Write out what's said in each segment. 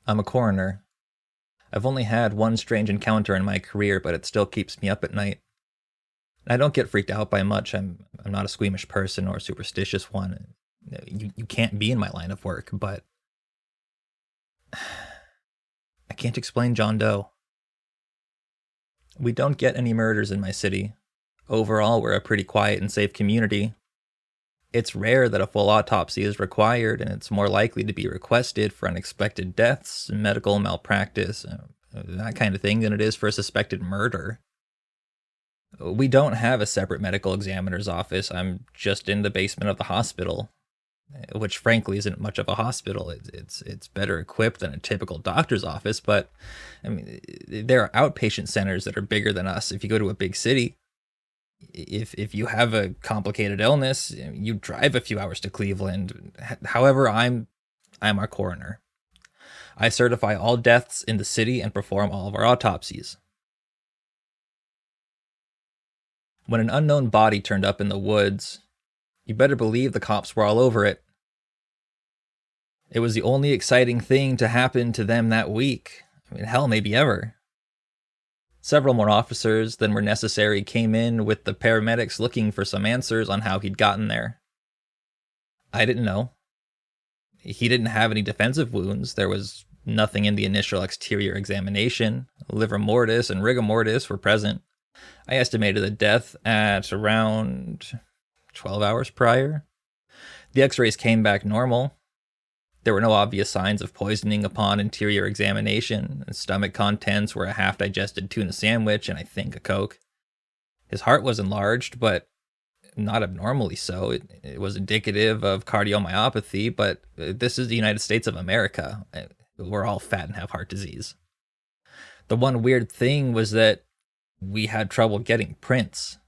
I'm a coroner. I've only had one strange encounter in my career, but it still keeps me up at night. I don't get freaked out by much. I'm not a squeamish person or a superstitious one. You can't be in my line of work, but I can't explain John Doe. We don't get any murders in my city. Overall, we're a pretty quiet and safe community. It's rare that a full autopsy is required, and it's more likely to be requested for unexpected deaths, medical malpractice, that kind of thing, than it is for a suspected murder. We don't have a separate medical examiner's office. I'm just in the basement of the hospital, which frankly isn't much of a hospital. It's better equipped than a typical doctor's office, but I mean, there are outpatient centers that are bigger than us. If you go to a big city, if you have a complicated illness, you drive a few hours to Cleveland. However, I'm our coroner. I certify all deaths in the city and perform all of our autopsies. When an unknown body turned up in the woods, you better believe the cops were all over it. It was the only exciting thing to happen to them that week. I mean, hell, maybe ever. Several more officers than were necessary came in with the paramedics looking for some answers on how he'd gotten there. I didn't know. He didn't have any defensive wounds. There was nothing in the initial exterior examination. Livor mortis and rigor mortis were present. I estimated the death at around 12 hours prior. The x-rays came back normal. There were no obvious signs of poisoning upon interior examination. His stomach contents were a half-digested tuna sandwich and I think a Coke. His heart was enlarged, but not abnormally so. It was indicative of cardiomyopathy, but this is the United States of America. We're all fat and have heart disease. The one weird thing was that we had trouble getting prints.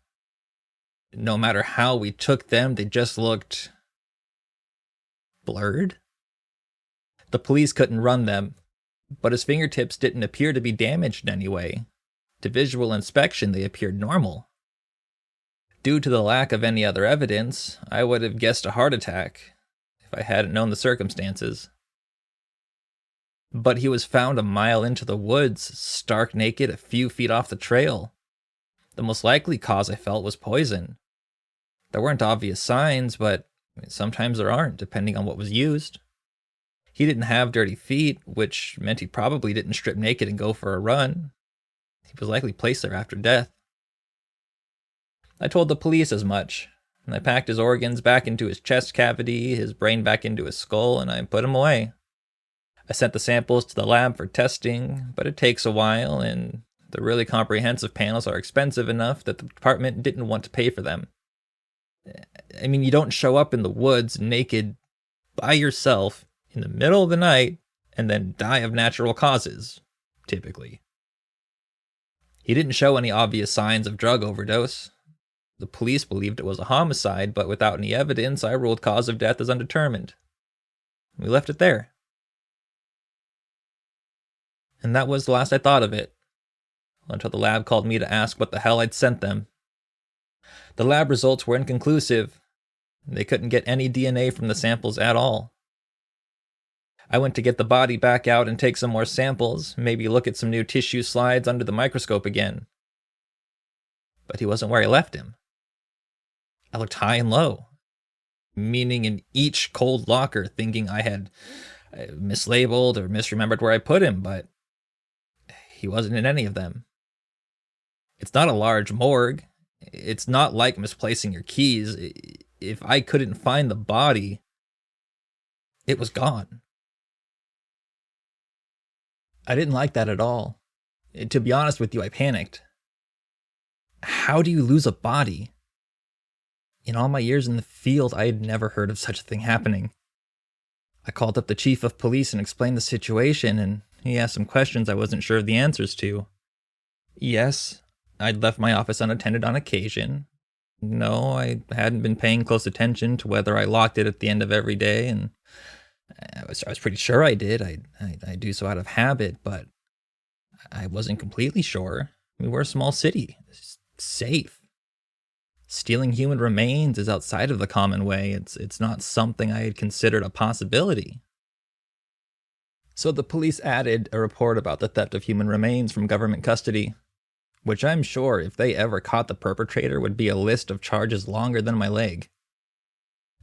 No matter how we took them, they just looked blurred. The police couldn't run them, but his fingertips didn't appear to be damaged in any way. To visual inspection, they appeared normal. Due to the lack of any other evidence, I would have guessed a heart attack if I hadn't known the circumstances. But he was found a mile into the woods, stark naked, a few feet off the trail. The most likely cause I felt was poison. There weren't obvious signs, but sometimes there aren't, depending on what was used. He didn't have dirty feet, which meant he probably didn't strip naked and go for a run. He was likely placed there after death. I told the police as much, and I packed his organs back into his chest cavity, his brain back into his skull, and I put him away. I sent the samples to the lab for testing, but it takes a while, and the really comprehensive panels are expensive enough that the department didn't want to pay for them. I mean, you don't show up in the woods naked by yourself in the middle of the night and then die of natural causes, typically. He didn't show any obvious signs of drug overdose. The police believed it was a homicide, but without any evidence, I ruled cause of death as undetermined. We left it there. And that was the last I thought of it, until the lab called me to ask what the hell I'd sent them. The lab results were inconclusive. They couldn't get any DNA from the samples at all. I went to get the body back out and take some more samples, maybe look at some new tissue slides under the microscope again. But he wasn't where I left him. I looked high and low, meaning in each cold locker, thinking I had mislabeled or misremembered where I put him, but he wasn't in any of them. It's not a large morgue. It's not like misplacing your keys. If I couldn't find the body, it was gone. I didn't like that at all. To be honest with you, I panicked. How do you lose a body? In all my years in the field, I had never heard of such a thing happening. I called up the chief of police and explained the situation, and he asked some questions I wasn't sure of the answers to. Yes, I'd left my office unattended on occasion. No, I hadn't been paying close attention to whether I locked it at the end of every day, and I was pretty sure I did. I do so out of habit, but I wasn't completely sure. We're a small city. It's safe. Stealing human remains is outside of the common way. It's not something I had considered a possibility. So the police added a report about the theft of human remains from government custody, which I'm sure if they ever caught the perpetrator would be a list of charges longer than my leg.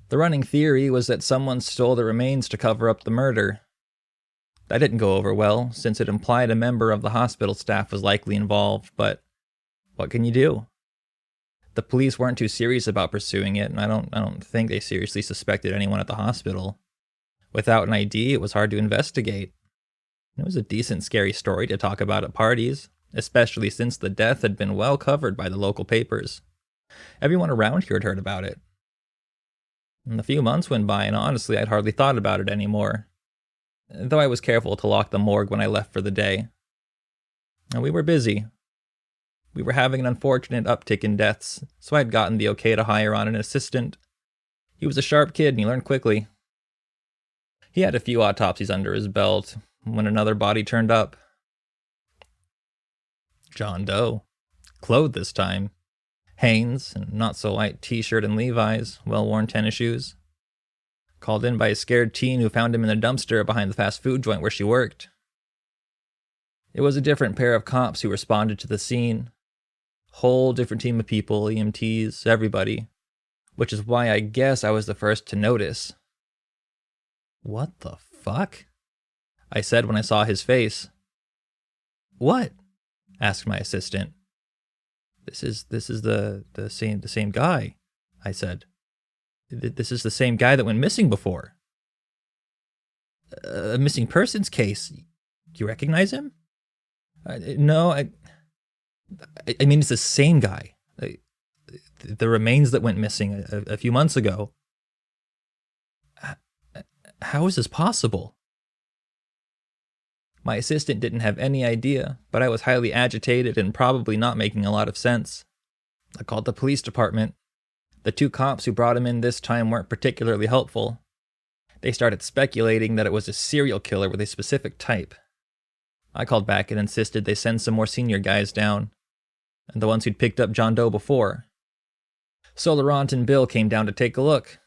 The running theory was that someone stole the remains to cover up the murder. That didn't go over well, since it implied a member of the hospital staff was likely involved, but what can you do? The police weren't too serious about pursuing it, and I don't think they seriously suspected anyone at the hospital. Without an ID, it was hard to investigate. It was a decent scary story to talk about at parties, especially since the death had been well covered by the local papers. Everyone around here had heard about it. And a few months went by, and honestly, I'd hardly thought about it anymore. Though I was careful to lock the morgue when I left for the day. And we were busy. We were having an unfortunate uptick in deaths, so I had gotten the okay to hire on an assistant. He was a sharp kid, and he learned quickly. He had a few autopsies under his belt when another body turned up. John Doe. Clothed this time. Hanes, and not-so-light t-shirt and Levi's, well-worn tennis shoes. Called in by a scared teen who found him in a dumpster behind the fast food joint where she worked. It was a different pair of cops who responded to the scene. Whole different team of people, EMTs, everybody. Which is why I guess I was the first to notice. "What the fuck?" I said when I saw his face. "What?" asked my assistant. This is the same guy," I said. "This is the same guy that went missing before." "A missing persons case. Do you recognize him?" No, I mean, it's the same guy. The remains that went missing a few months ago. How is this possible?" My assistant didn't have any idea, but I was highly agitated and probably not making a lot of sense. I called the police department. The two cops who brought him in this time weren't particularly helpful. They started speculating that it was a serial killer with a specific type. I called back and insisted they send some more senior guys down, and the ones who'd picked up John Doe before. So Laurent and Bill came down to take a look.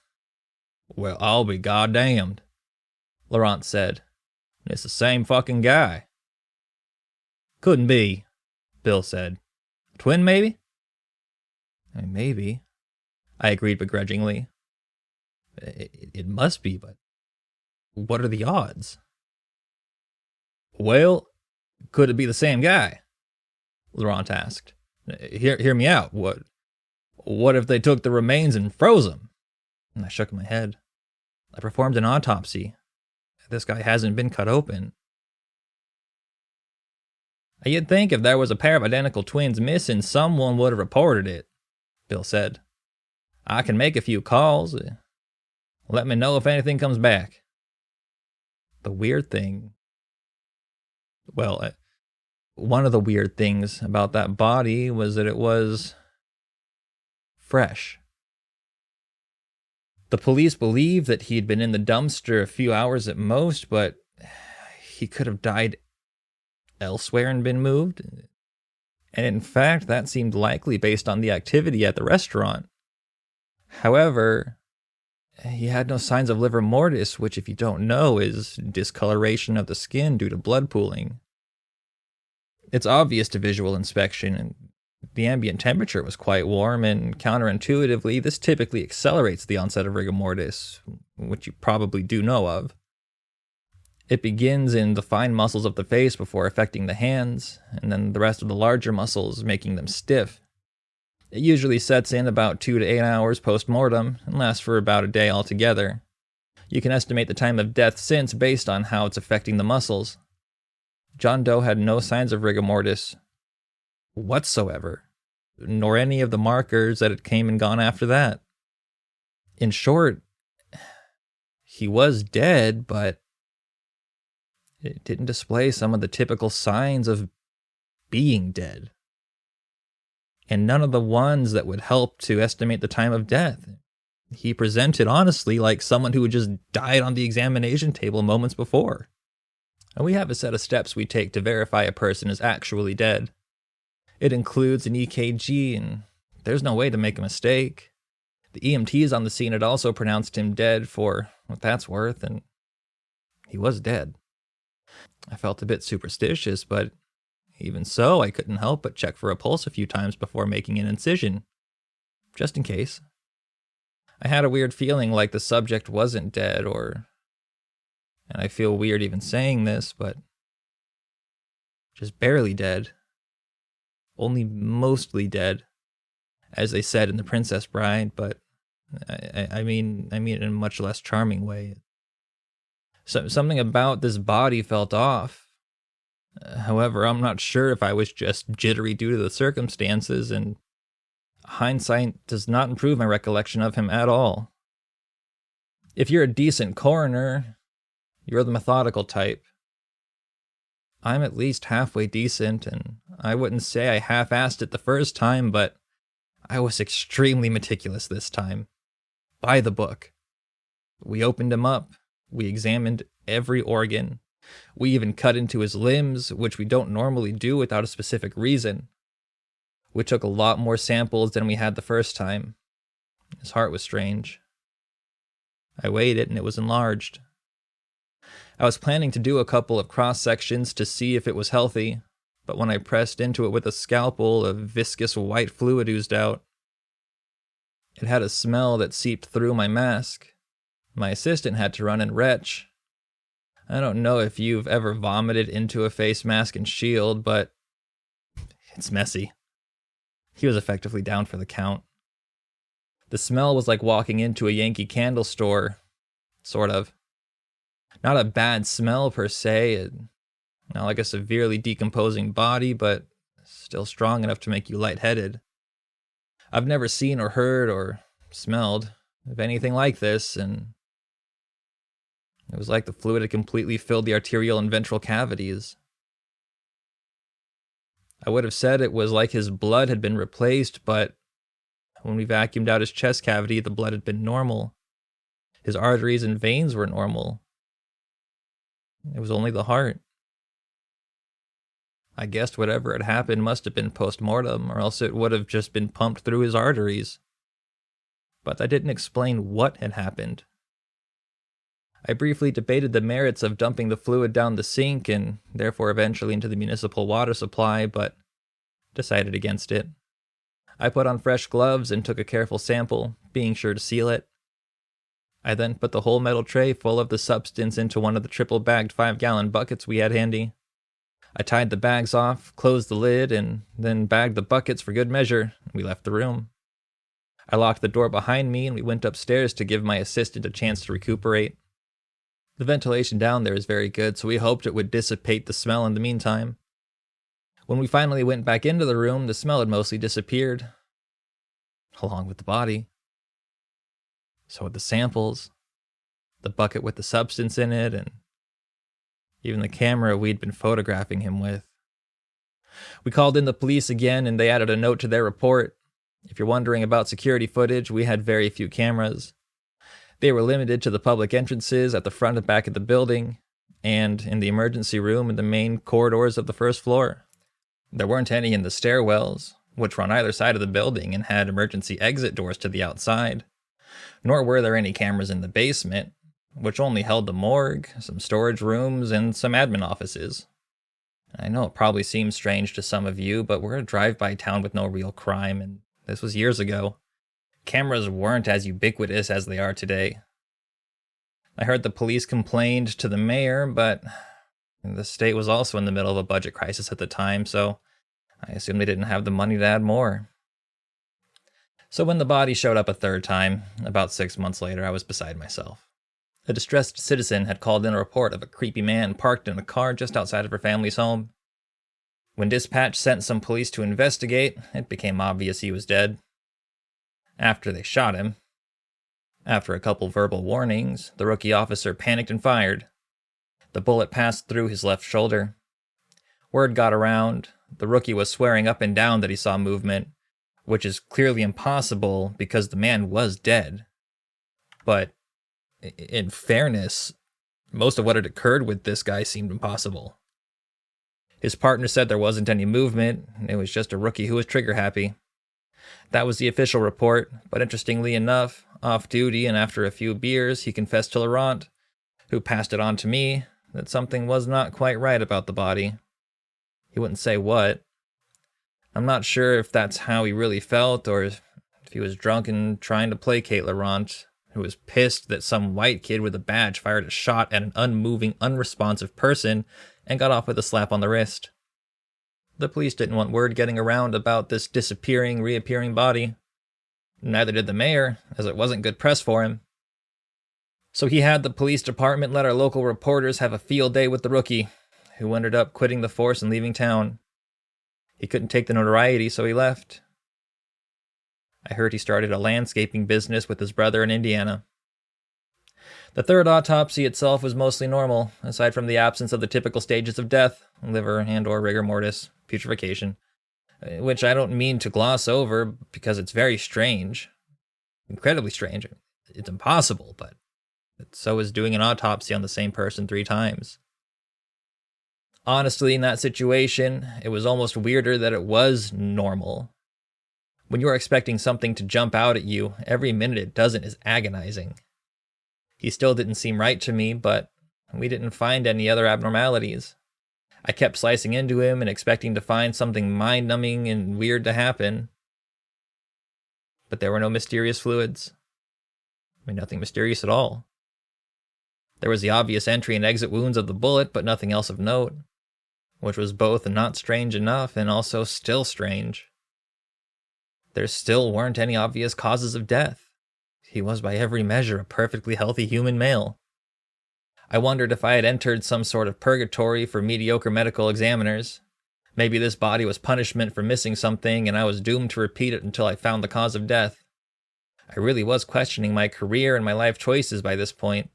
"Well, I'll be goddamned," Laurent said. "It's the same fucking guy." "Couldn't be," Bill said. "Twin, maybe?" Maybe, I agreed begrudgingly. It must be, but what are the odds? "Well, could it be the same guy?" Laurent asked. Hear me out. What if they took the remains and froze them?" And I shook my head. "I performed an autopsy. This guy hasn't been cut open." "You'd think if there was a pair of identical twins missing, someone would have reported it," Bill said. "I can make a few calls. Let me know if anything comes back." The weird thing... Well, one of the weird things about that body was that it was... fresh. The police believed that he'd been in the dumpster a few hours at most, but he could have died elsewhere and been moved. And in fact, that seemed likely based on the activity at the restaurant. However, he had no signs of livor mortis, which, if you don't know, is discoloration of the skin due to blood pooling. It's obvious to visual inspection, and the ambient temperature was quite warm, and counterintuitively, this typically accelerates the onset of rigor mortis, which you probably do know of. It begins in the fine muscles of the face before affecting the hands, and then the rest of the larger muscles, making them stiff. It usually sets in about 2 to 8 hours post-mortem, and lasts for about a day altogether. You can estimate the time of death since based on how it's affecting the muscles. John Doe had no signs of rigor mortis whatsoever, nor any of the markers that had came and gone after that. In short, he was dead, but it didn't display some of the typical signs of being dead. And none of the ones that would help to estimate the time of death. He presented honestly like someone who had just died on the examination table moments before. And we have a set of steps we take to verify a person is actually dead. It includes an EKG, and there's no way to make a mistake. The EMTs on the scene had also pronounced him dead for what that's worth, and he was dead. I felt a bit superstitious, but even so, I couldn't help but check for a pulse a few times before making an incision, just in case. I had a weird feeling like the subject wasn't dead, and I feel weird even saying this, but just barely dead. Only mostly dead, as they said in The Princess Bride, but I mean in a much less charming way. Something about this body felt off. However, I'm not sure if I was just jittery due to the circumstances, and hindsight does not improve my recollection of him at all. If you're a decent coroner, you're the methodical type. I'm at least halfway decent, and I wouldn't say I half-assed it the first time, but I was extremely meticulous this time. By the book. We opened him up. We examined every organ. We even cut into his limbs, which we don't normally do without a specific reason. We took a lot more samples than we had the first time. His heart was strange. I weighed it and it was enlarged. I was planning to do a couple of cross-sections to see if it was healthy, but when I pressed into it with a scalpel, a viscous white fluid oozed out. It had a smell that seeped through my mask. My assistant had to run and retch. I don't know if you've ever vomited into a face mask and shield, but it's messy. He was effectively down for the count. The smell was like walking into a Yankee Candle store. Sort of. Not a bad smell per se, not like a severely decomposing body, but still strong enough to make you lightheaded. I've never seen or heard or smelled of anything like this, and it was like the fluid had completely filled the arterial and ventral cavities. I would have said it was like his blood had been replaced, but when we vacuumed out his chest cavity, the blood had been normal. His arteries and veins were normal. It was only the heart. I guessed whatever had happened must have been post-mortem, or else it would have just been pumped through his arteries. But that didn't explain what had happened. I briefly debated the merits of dumping the fluid down the sink and therefore eventually into the municipal water supply, but decided against it. I put on fresh gloves and took a careful sample, being sure to seal it. I then put the whole metal tray full of the substance into one of the triple-bagged 5-gallon buckets we had handy. I tied the bags off, closed the lid, and then bagged the buckets for good measure, and we left the room. I locked the door behind me and we went upstairs to give my assistant a chance to recuperate. The ventilation down there is very good, so we hoped it would dissipate the smell in the meantime. When we finally went back into the room, the smell had mostly disappeared, along with the body. So had the samples, the bucket with the substance in it, and even the camera we'd been photographing him with. We called in the police again, and they added a note to their report. If you're wondering about security footage, we had very few cameras. They were limited to the public entrances at the front and back of the building, and in the emergency room and the main corridors of the first floor. There weren't any in the stairwells, which were on either side of the building and had emergency exit doors to the outside. Nor were there any cameras in the basement, which only held the morgue, some storage rooms, and some admin offices. I know it probably seems strange to some of you, but we're a drive-by town with no real crime, and this was years ago. Cameras weren't as ubiquitous as they are today. I heard the police complained to the mayor, but the state was also in the middle of a budget crisis at the time, so I assumed they didn't have the money to add more. So when the body showed up a third time, about 6 months later, I was beside myself. A distressed citizen had called in a report of a creepy man parked in a car just outside of her family's home. When dispatch sent some police to investigate, it became obvious he was dead. After they shot him, after a couple verbal warnings, the rookie officer panicked and fired. The bullet passed through his left shoulder. Word got around. The rookie was swearing up and down that he saw movement, which is clearly impossible because the man was dead. But in fairness, most of what had occurred with this guy seemed impossible. His partner said there wasn't any movement, it was just a rookie who was trigger-happy. That was the official report, but interestingly enough, off duty and after a few beers, he confessed to Laurent, who passed it on to me, that something was not quite right about the body. He wouldn't say what. I'm not sure if that's how he really felt, or if he was drunk and trying to placate Laurent, who was pissed that some white kid with a badge fired a shot at an unmoving, unresponsive person and got off with a slap on the wrist. The police didn't want word getting around about this disappearing, reappearing body. Neither did the mayor, as it wasn't good press for him. So he had the police department let our local reporters have a field day with the rookie, who ended up quitting the force and leaving town. He couldn't take the notoriety, so he left. I heard he started a landscaping business with his brother in Indiana. The third autopsy itself was mostly normal, aside from the absence of the typical stages of death, liver and/or rigor mortis, putrefaction, which I don't mean to gloss over because it's very strange. Incredibly strange. It's impossible, but so is doing an autopsy on the same person 3 times. Honestly, in that situation, it was almost weirder that it was normal. When you are expecting something to jump out at you, every minute it doesn't is agonizing. He still didn't seem right to me, but we didn't find any other abnormalities. I kept slicing into him and expecting to find something mind-numbing and weird to happen. But there were no mysterious fluids. Nothing mysterious at all. There was the obvious entry and exit wounds of the bullet, but nothing else of note, which was both not strange enough and also still strange. There still weren't any obvious causes of death. He was by every measure a perfectly healthy human male. I wondered if I had entered some sort of purgatory for mediocre medical examiners. Maybe this body was punishment for missing something and I was doomed to repeat it until I found the cause of death. I really was questioning my career and my life choices by this point.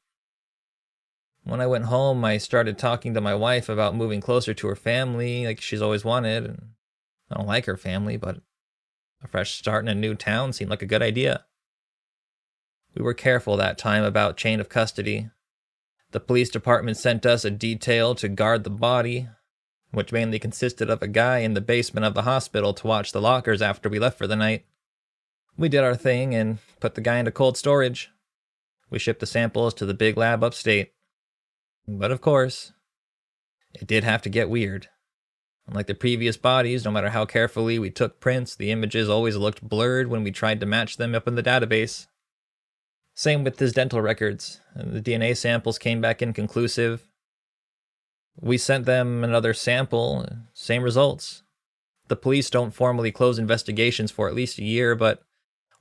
When I went home, I started talking to my wife about moving closer to her family, like she's always wanted. And I don't like her family, but a fresh start in a new town seemed like a good idea. We were careful that time about chain of custody. The police department sent us a detail to guard the body, which mainly consisted of a guy in the basement of the hospital to watch the lockers after we left for the night. We did our thing and put the guy into cold storage. We shipped the samples to the big lab upstate. But of course, it did have to get weird. Unlike the previous bodies, no matter how carefully we took prints, the images always looked blurred when we tried to match them up in the database. Same with his dental records. The DNA samples came back inconclusive. We sent them another sample, same results. The police don't formally close investigations for at least a year, but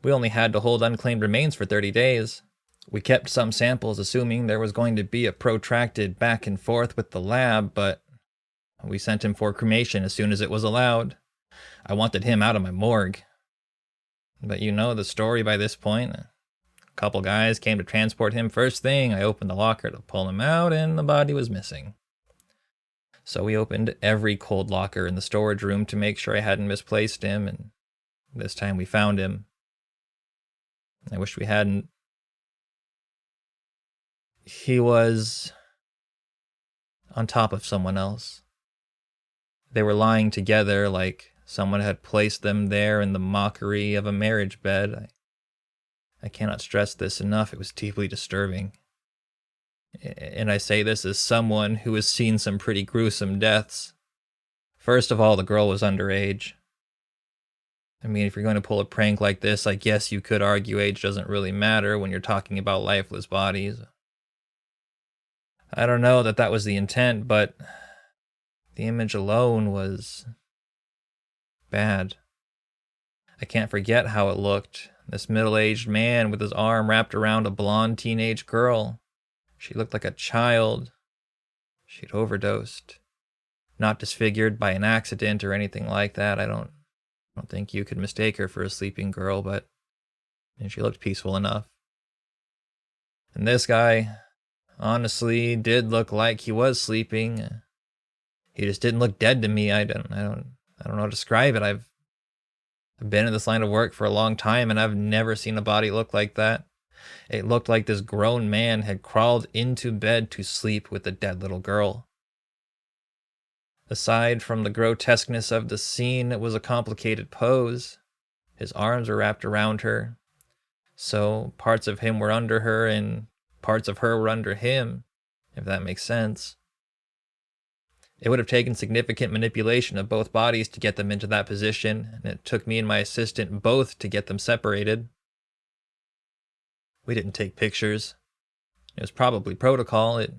we only had to hold unclaimed remains for 30 days. We kept some samples assuming there was going to be a protracted back and forth with the lab, but we sent him for cremation as soon as it was allowed. I wanted him out of my morgue. But you know the story by this point. A couple guys came to transport him first thing. I opened the locker to pull him out, and the body was missing. So we opened every cold locker in the storage room to make sure I hadn't misplaced him, and this time we found him. I wish we hadn't. He was on top of someone else. They were lying together like someone had placed them there in the mockery of a marriage bed. I cannot stress this enough. It was deeply disturbing. And I say this as someone who has seen some pretty gruesome deaths. First of all, the girl was underage. I mean, if you're going to pull a prank like this, I guess you could argue age doesn't really matter when you're talking about lifeless bodies. I don't know that was the intent, but the image alone was bad. I can't forget how it looked. This middle-aged man with his arm wrapped around a blonde teenage girl. She looked like a child. She'd overdosed. Not disfigured by an accident or anything like that. I don't think you could mistake her for a sleeping girl, but she looked peaceful enough. And this guy, honestly, did look like he was sleeping. He just didn't look dead to me. I don't know how to describe it. I've been in this line of work for a long time, and I've never seen a body look like that. It looked like this grown man had crawled into bed to sleep with a dead little girl. Aside from the grotesqueness of the scene, it was a complicated pose. His arms were wrapped around her, so parts of him were under her and parts of her were under him, if that makes sense. It would have taken significant manipulation of both bodies to get them into that position, and it took me and my assistant both to get them separated. We didn't take pictures. It was probably protocol, it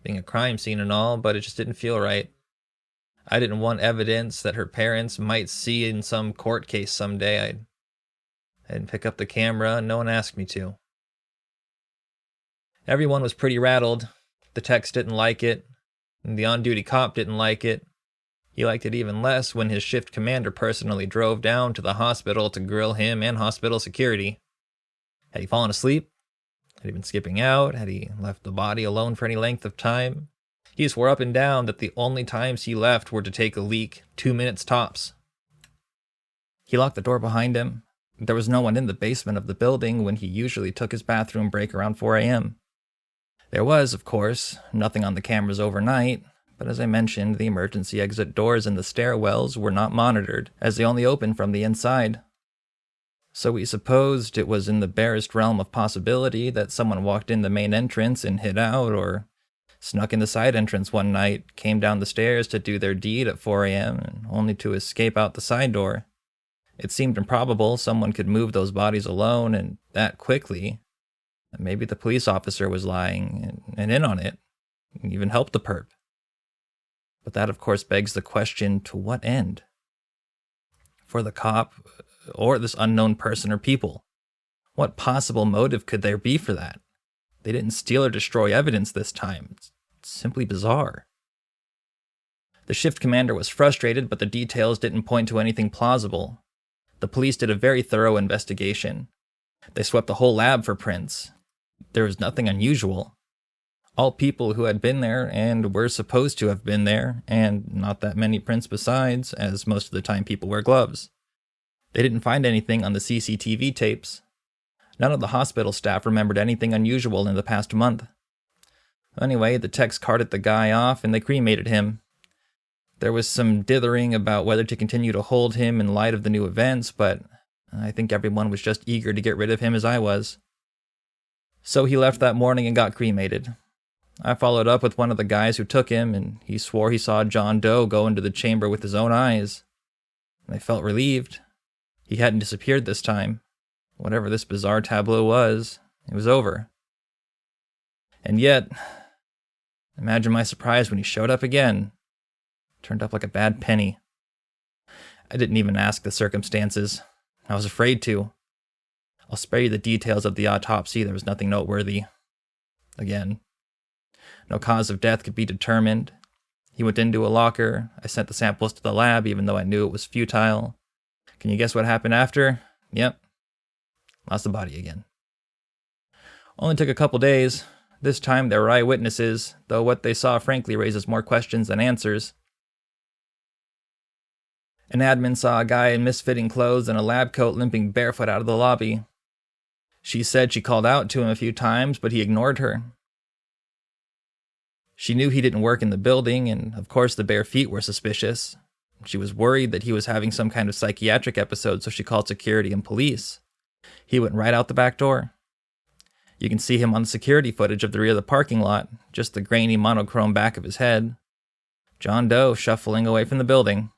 being a crime scene and all, but it just didn't feel right. I didn't want evidence that her parents might see in some court case someday. I didn't pick up the camera, and no one asked me to. Everyone was pretty rattled. The techs didn't like it, and the on-duty cop didn't like it. He liked it even less when his shift commander personally drove down to the hospital to grill him and hospital security. Had he fallen asleep? Had he been skipping out? Had he left the body alone for any length of time? He swore up and down that the only times he left were to take a leak, 2 minutes tops. He locked the door behind him. There was no one in the basement of the building when he usually took his bathroom break around 4 a.m. There was, of course, nothing on the cameras overnight, but as I mentioned, the emergency exit doors and the stairwells were not monitored, as they only opened from the inside. So we supposed it was in the barest realm of possibility that someone walked in the main entrance and hid out, or snuck in the side entrance one night, came down the stairs to do their deed at 4 a.m., and only to escape out the side door. It seemed improbable someone could move those bodies alone and that quickly. Maybe the police officer was lying and in on it, and even helped the perp. But that, of course, begs the question, to what end? For the cop, or this unknown person or people? What possible motive could there be for that? They didn't steal or destroy evidence this time. It's simply bizarre. The shift commander was frustrated, but the details didn't point to anything plausible. The police did a very thorough investigation. They swept the whole lab for prints. There was nothing unusual. All people who had been there and were supposed to have been there, and not that many prints besides, as most of the time people wear gloves. They didn't find anything on the CCTV tapes. None of the hospital staff remembered anything unusual in the past month. Anyway, the techs carted the guy off and they cremated him. There was some dithering about whether to continue to hold him in light of the new events, but I think everyone was just eager to get rid of him as I was. So he left that morning and got cremated. I followed up with one of the guys who took him, and he swore he saw John Doe go into the chamber with his own eyes. I felt relieved. He hadn't disappeared this time. Whatever this bizarre tableau was, it was over. And yet, imagine my surprise when he showed up again. Turned up like a bad penny. I didn't even ask the circumstances. I was afraid to. I'll spare you the details of the autopsy. There was nothing noteworthy. Again, no cause of death could be determined. He went into a locker. I sent the samples to the lab, even though I knew it was futile. Can you guess what happened after? Yep. Lost the body again. Only took a couple days. This time there were eyewitnesses, though what they saw frankly raises more questions than answers. An admin saw a guy in misfitting clothes and a lab coat limping barefoot out of the lobby. She said she called out to him a few times, but he ignored her. She knew he didn't work in the building, and of course the bare feet were suspicious. She was worried that he was having some kind of psychiatric episode, so she called security and police. He went right out the back door. You can see him on the security footage of the rear of the parking lot, just the grainy monochrome back of his head. John Doe shuffling away from the building.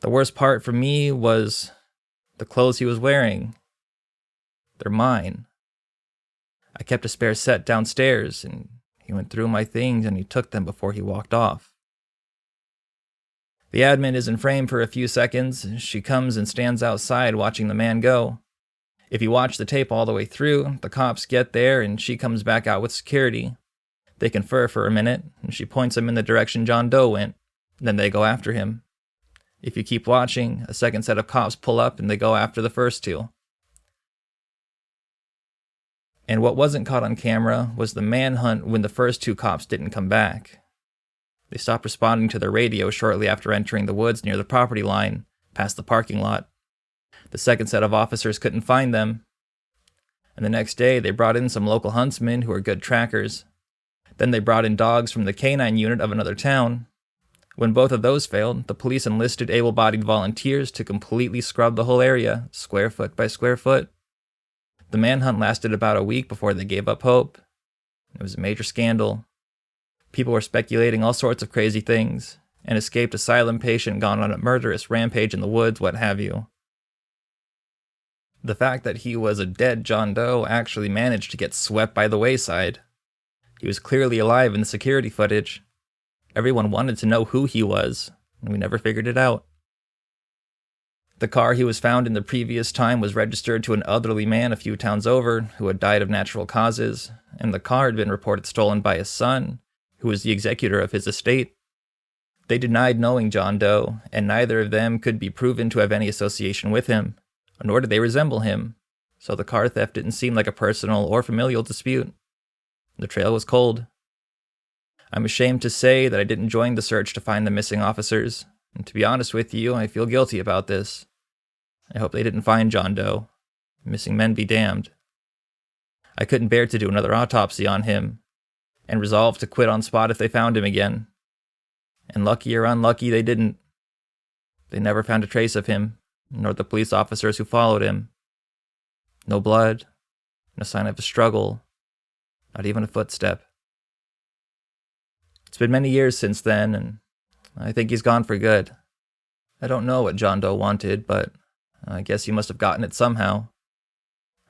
The worst part for me was the clothes he was wearing. They're mine. I kept a spare set downstairs, and he went through my things and he took them before he walked off. The admin is in frame for a few seconds. She comes and stands outside watching the man go. If you watch the tape all the way through, the cops get there and she comes back out with security. They confer for a minute, and she points him in the direction John Doe went. Then they go after him. If you keep watching, a second set of cops pull up and they go after the first two. And what wasn't caught on camera was the manhunt when the first two cops didn't come back. They stopped responding to their radio shortly after entering the woods near the property line, past the parking lot. The second set of officers couldn't find them. And the next day, they brought in some local huntsmen who are good trackers. Then they brought in dogs from the canine unit of another town. When both of those failed, the police enlisted able-bodied volunteers to completely scrub the whole area, square foot by square foot. The manhunt lasted about a week before they gave up hope. It was a major scandal. People were speculating all sorts of crazy things. An escaped asylum patient gone on a murderous rampage in the woods, what have you. The fact that he was a dead John Doe actually managed to get swept by the wayside. He was clearly alive in the security footage. Everyone wanted to know who he was, and we never figured it out. The car he was found in the previous time was registered to an elderly man a few towns over who had died of natural causes, and the car had been reported stolen by his son, who was the executor of his estate. They denied knowing John Doe, and neither of them could be proven to have any association with him, nor did they resemble him, so the car theft didn't seem like a personal or familial dispute. The trail was cold. I'm ashamed to say that I didn't join the search to find the missing officers, and to be honest with you, I feel guilty about this. I hope they didn't find John Doe. Missing men be damned. I couldn't bear to do another autopsy on him, and resolved to quit on spot if they found him again. And lucky or unlucky, they didn't. They never found a trace of him, nor the police officers who followed him. No blood, no sign of a struggle, not even a footstep. It's been many years since then, and I think he's gone for good. I don't know what John Doe wanted, but I guess he must have gotten it somehow.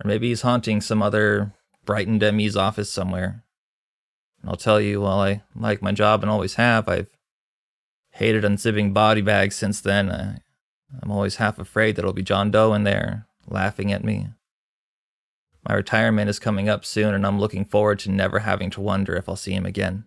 Or maybe he's haunting some other Brighton ME's office somewhere. And I'll tell you, while I like my job and always have, I've hated unzipping body bags since then. I'm always half afraid that it'll be John Doe in there, laughing at me. My retirement is coming up soon, and I'm looking forward to never having to wonder if I'll see him again.